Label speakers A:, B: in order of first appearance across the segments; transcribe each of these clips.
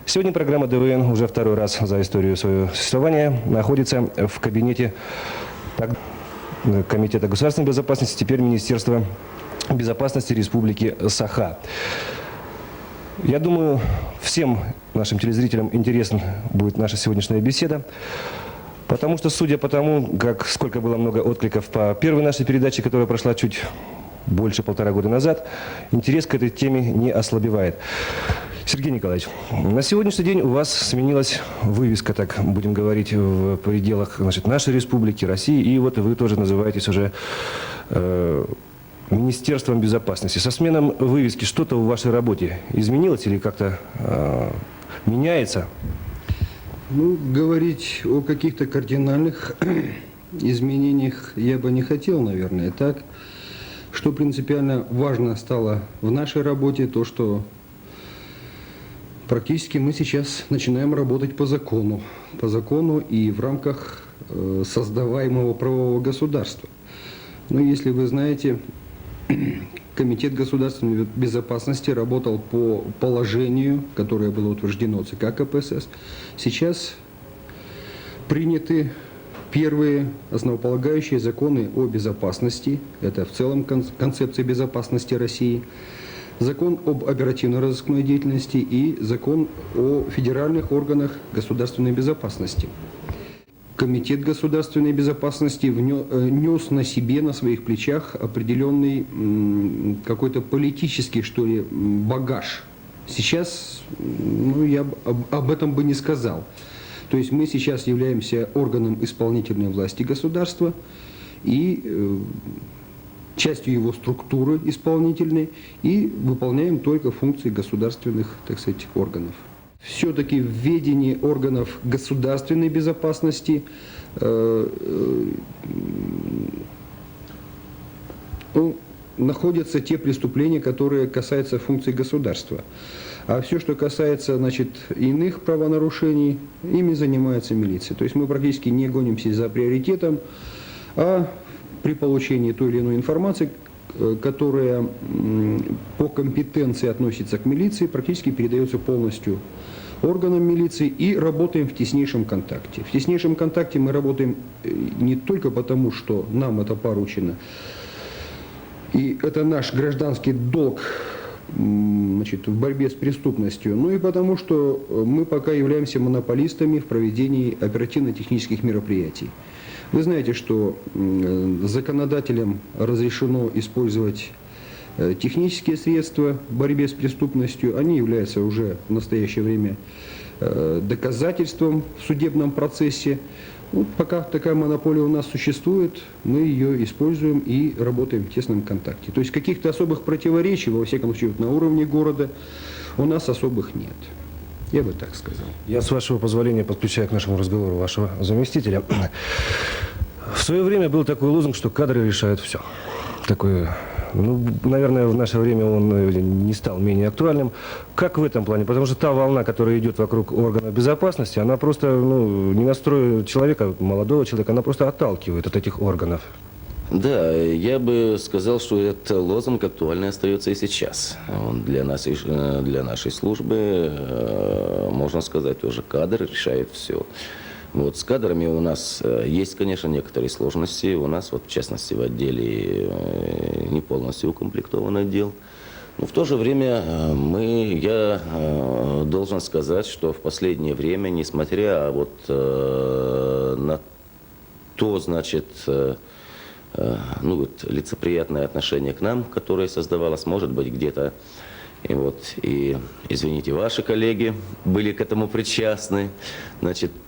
A: Сегодня программа ДВН уже второй раз за историю своего существования находится в кабинете Комитета государственной безопасности, теперь Министерства безопасности Республики Саха. Я думаю, всем нашим телезрителям интересна будет наша сегодняшняя беседа, потому что, судя по тому, сколько было много откликов по первой нашей передаче, которая прошла чуть больше 1,5 года назад, интерес к этой теме не ослабевает. Сергей Николаевич, на сегодняшний день у вас сменилась вывеска, так будем говорить, в пределах нашей республики, России, и вот вы тоже называетесь уже Министерством безопасности. Со сменой вывески что-то в вашей работе изменилось или как-то меняется?
B: Ну, говорить о каких-то кардинальных изменениях я бы не хотел, наверное, так. Что принципиально важно стало в нашей работе, то, что практически мы сейчас начинаем работать по закону и в рамках создаваемого правового государства. Но если вы знаете, Комитет государственной безопасности работал по положению, которое было утверждено ЦК КПСС. Сейчас приняты первые основополагающие законы о безопасности. Это в целом концепция безопасности России. Закон об оперативно-розыскной деятельности и закон о федеральных органах государственной безопасности. Комитет государственной безопасности нес на себе, на своих плечах определенный какой-то политический, что ли, багаж. Сейчас я об этом бы не сказал. То есть мы сейчас являемся органом исполнительной власти государства и частью его структуры исполнительной и выполняем только функции государственных, так сказать, органов. Все-таки в ведении органов государственной безопасности находятся те преступления, которые касаются функций государства. А все, что касается, иных правонарушений, ими занимается милиция. То есть мы практически не гонимся за приоритетом, а при получении той или иной информации, которая по компетенции относится к милиции, практически передается полностью органам милиции и работаем в теснейшем контакте. В теснейшем контакте мы работаем не только потому, что нам это поручено, и это наш гражданский долг в борьбе с преступностью, но и потому, что мы пока являемся монополистами в проведении оперативно-технических мероприятий. Вы знаете, что законодателям разрешено использовать технические средства в борьбе с преступностью. Они являются уже в настоящее время доказательством в судебном процессе. Вот пока такая монополия у нас существует, мы ее используем и работаем в тесном контакте. То есть каких-то особых противоречий, во всяком случае, на уровне города у нас особых нет. Я бы так сказал.
A: Я, с вашего позволения, подключаю к нашему разговору вашего заместителя. В свое время был такой лозунг, что кадры решают все. Такой, наверное, в наше время он не стал менее актуальным. Как в этом плане? Потому что та волна, которая идет вокруг органов безопасности, она просто не настроит человека, молодого человека, она просто отталкивает от этих органов.
C: Да, я бы сказал, что этот лозунг актуальный остается и сейчас. Для нашей службы, можно сказать, тоже кадр решает все. Вот с кадрами у нас есть, конечно, некоторые сложности. У нас, в частности, в отделе не полностью укомплектован отдел. Но в то же время я должен сказать, что в последнее время, несмотря на то, лицеприятное отношение к нам, которое создавалось, может быть, где-то, и, извините, ваши коллеги были к этому причастны.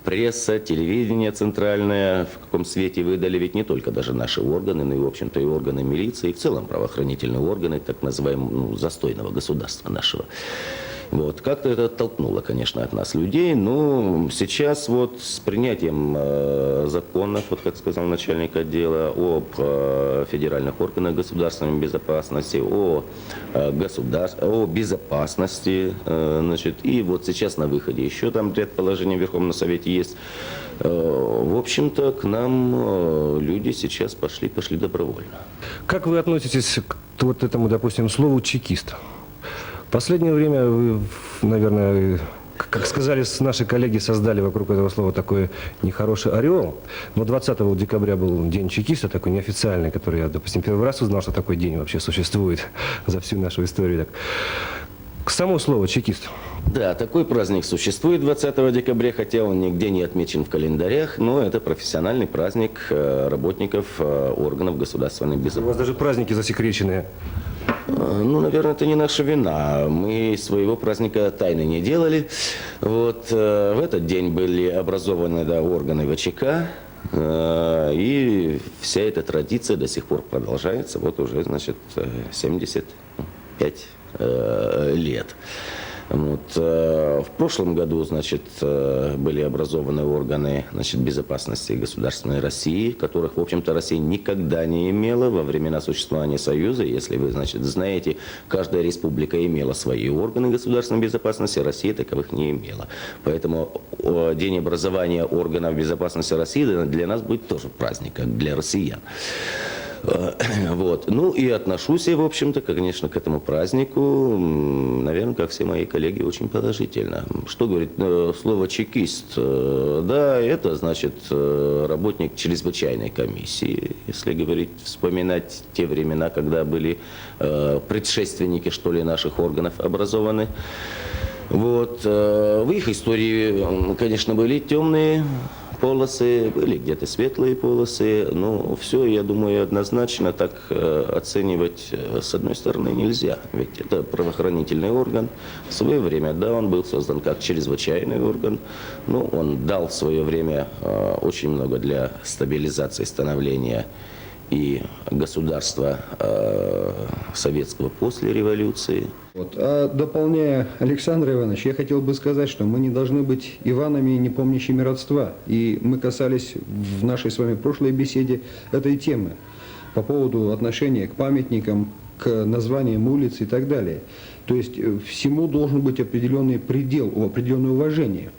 C: Пресса, телевидение центральное, в каком свете выдали ведь не только даже наши органы, но и, в общем-то, и органы милиции, и в целом правоохранительные органы, так называемого, застойного государства нашего. Как-то это оттолкнуло, конечно, от нас людей, но сейчас с принятием законов, как сказал начальник отдела, об федеральных органах государственной безопасности, о безопасности, и сейчас на выходе еще там ряд положений в Верховном Совете есть. В общем-то, к нам люди сейчас пошли добровольно.
A: Как вы относитесь к этому, допустим, слову «чекист»? В последнее время вы, наверное, как сказали наши коллеги, создали вокруг этого слова такой нехороший ореол. Но 20 декабря был день чекиста, такой неофициальный, который я, допустим, первый раз узнал, что такой день вообще существует за всю нашу историю. Так. К самому слову чекист.
C: Да, такой праздник существует 20 декабря, хотя он нигде не отмечен в календарях, но это профессиональный праздник работников органов государственной
A: У
C: безопасности.
A: вас даже праздники засекреченные.
C: Ну, наверное, это не наша вина. Мы своего праздника тайны не делали. Вот, в этот день были образованы органы ВЧК, и вся эта традиция до сих пор продолжается, вот уже, значит, 75 лет. Вот. В прошлом году, значит, были образованы органы, значит, безопасности государственной России, которых, в общем-то, Россия никогда не имела во времена существования Союза. Если вы, значит, знаете, каждая республика имела свои органы государственной безопасности, Россия таковых не имела. Поэтому день образования органов безопасности России для нас будет тоже праздник, как для россиян. Вот. Ну и отношусь я, в общем-то, конечно, к этому празднику, наверное, как все мои коллеги, очень положительно. Что говорит слово «чекист»? Да, это значит работник чрезвычайной комиссии, если говорить, вспоминать те времена, когда были предшественники, что ли, наших органов образованы. Вот. В их истории, конечно, были темные полосы, были где-то светлые полосы, но все, я думаю, однозначно так оценивать с одной стороны нельзя, ведь это правоохранительный орган. В свое время, да, он был создан как чрезвычайный орган, но он дал в свое время очень много для стабилизации становления и государства советского после революции.
B: Вот. А дополняя Александра Ивановича, я хотел бы сказать, что мы не должны быть Иванами, не помнящими родства. И мы касались в нашей с вами прошлой беседе этой темы по поводу отношения к памятникам, к названиям улиц и так далее. То есть всему должен быть определенный предел, определенное уважение.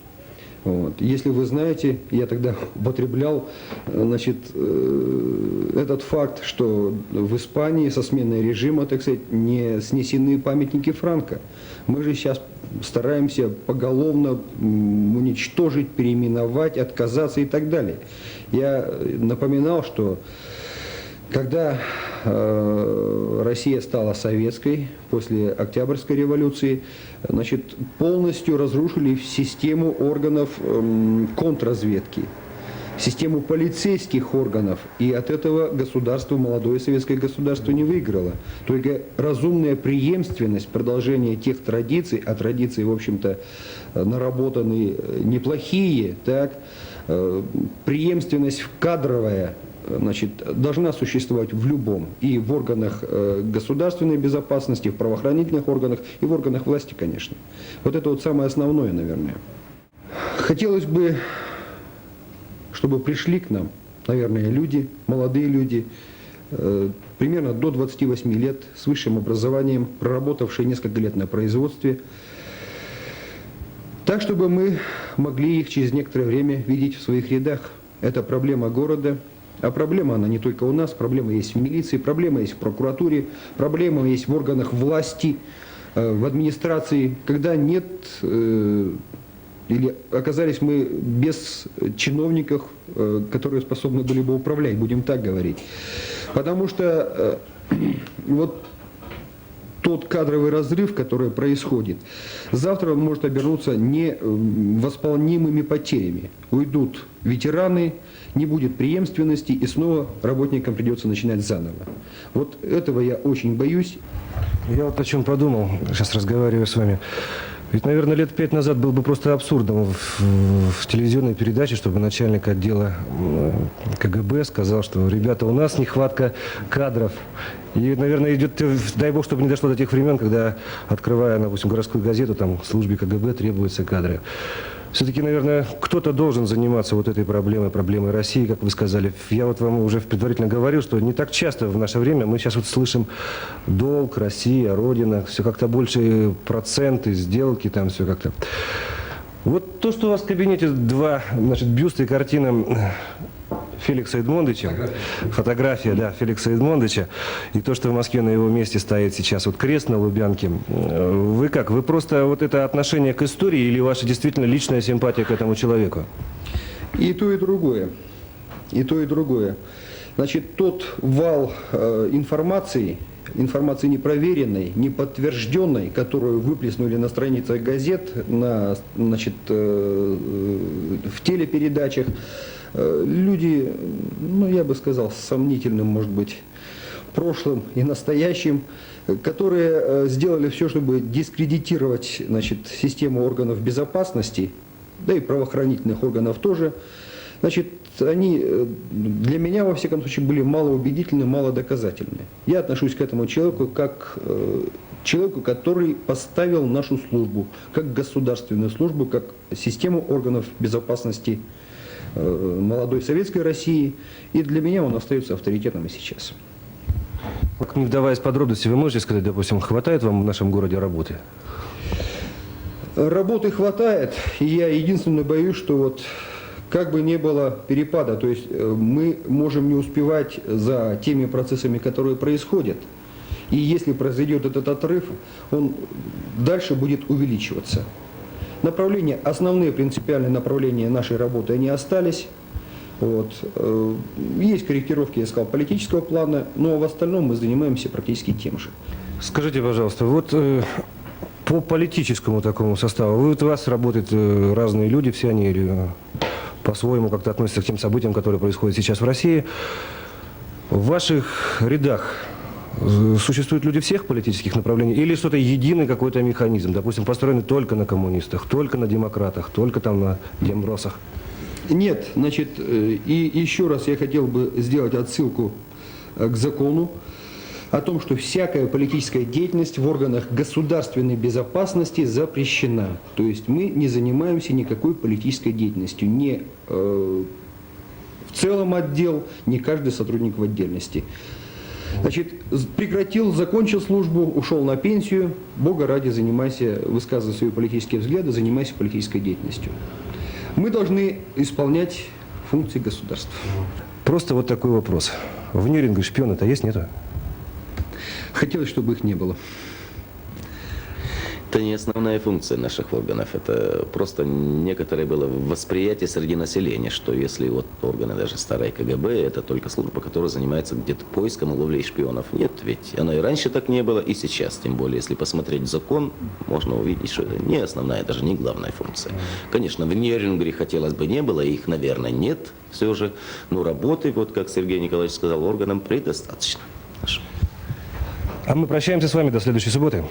B: Вот. Если вы знаете, я тогда употреблял, значит, этот факт, что в Испании со сменой режима, так сказать, не снесены памятники Франко. Мы же сейчас стараемся поголовно уничтожить, переименовать, отказаться и так далее. Я напоминал, что когда Россия стала советской после Октябрьской революции, значит, полностью разрушили систему органов контрразведки, систему полицейских органов, и от этого государство, молодое советское государство, не выиграло. Только разумная преемственность, продолжение тех традиций, а традиции, в общем-то, наработаны неплохие, так, преемственность кадровая, значит, должна существовать в любом, и в органах государственной безопасности, в правоохранительных органах, и в органах власти, конечно. Вот это вот самое основное, наверное. Хотелось бы, чтобы пришли к нам, наверное, люди, молодые люди, примерно до 28 лет, с высшим образованием, проработавшие несколько лет на производстве, так, чтобы мы могли их через некоторое время видеть в своих рядах. Это проблема города. А проблема, она не только у нас, проблема есть в милиции, проблема есть в прокуратуре, проблема есть в органах власти, в администрации, когда нет, или оказались мы без чиновников, которые способны были бы управлять, будем так говорить. Потому что вот тот кадровый разрыв, который происходит, завтра он может обернуться невосполнимыми потерями. Уйдут ветераны, не будет преемственности, и снова работникам придется начинать заново. Вот этого я очень боюсь.
A: Я вот о чем подумал, сейчас разговариваю с вами. Ведь, наверное, лет 5 назад было бы просто абсурдом в телевизионной передаче, чтобы начальник отдела КГБ сказал, что, ребята, у нас нехватка кадров. И, наверное, идет, дай бог, чтобы не дошло до тех времен, когда, открывая, допустим, городскую газету, там, службе КГБ требуются кадры. Все-таки, наверное, кто-то должен заниматься вот этой проблемой России, как вы сказали. Я вот вам уже предварительно говорил, что не так часто в наше время мы сейчас вот слышим долг, Россия, Родина, все как-то больше проценты, сделки, там все как-то. Вот то, что у вас в кабинете два, значит, бюсты и картина Феликса Эдмондовича. Фотография, да, Феликса Эдмондовича. И то, что в Москве на его месте стоит сейчас вот крест на Лубянке. Вы как? Вы просто вот это отношение к истории или ваша действительно личная симпатия к этому человеку?
B: И то, и другое. И то, и другое. Значит, тот вал информации непроверенной, неподтвержденной, которую выплеснули на страницах газет, в телепередачах, люди, я бы сказал, с сомнительным, может быть, прошлым и настоящим, которые сделали все, чтобы дискредитировать, систему органов безопасности, да и правоохранительных органов тоже. Они для меня, во всяком случае, были малоубедительны, малодоказательны. Я отношусь к этому человеку как человеку, который поставил нашу службу, как государственную службу, как систему органов безопасности молодой советской России. И для меня он остается авторитетом и сейчас.
A: Не вдаваясь в подробности, вы можете сказать, допустим, хватает вам в нашем городе работы?
B: Работы хватает, и я единственное боюсь, что как бы не было перепада, то есть мы можем не успевать за теми процессами, которые происходят. И если произойдет этот отрыв, он дальше будет увеличиваться. Основные принципиальные направления нашей работы, они остались. Есть корректировки, я сказал, политического плана, но в остальном мы занимаемся практически тем же.
A: Скажите, пожалуйста, по политическому такому составу, у вас работают разные люди, все они по-своему как-то относятся к тем событиям, которые происходят сейчас в России. В ваших рядах существуют люди всех политических направлений или что-то единый какой-то механизм, допустим, построенный только на коммунистах, только на демократах, только там на дембросах?
B: Нет, и еще раз я хотел бы сделать отсылку к закону о том, что всякая политическая деятельность в органах государственной безопасности запрещена. То есть мы не занимаемся никакой политической деятельностью, ни в целом отдел, ни каждый сотрудник в отдельности. Закончил службу, ушел на пенсию, Бога ради, высказывая свои политические взгляды, занимайся политической деятельностью. Мы должны исполнять функции государства.
A: Просто такой вопрос. В Нюрнберге шпионы-то есть, нету?
B: Хотелось, чтобы их не было.
C: Это не основная функция наших органов. Это просто некоторое было восприятие среди населения, что если органы даже старой КГБ, это только служба, которая занимается где-то поиском и ловлей шпионов. Нет, ведь оно и раньше так не было, и сейчас. Тем более, если посмотреть закон, можно увидеть, что это не основная, даже не главная функция. Конечно, в Нюрнберге хотелось бы не было, их, наверное, нет все же. Но работы, как Сергей Николаевич сказал, органам предостаточно.
A: А мы прощаемся с вами до следующей субботы.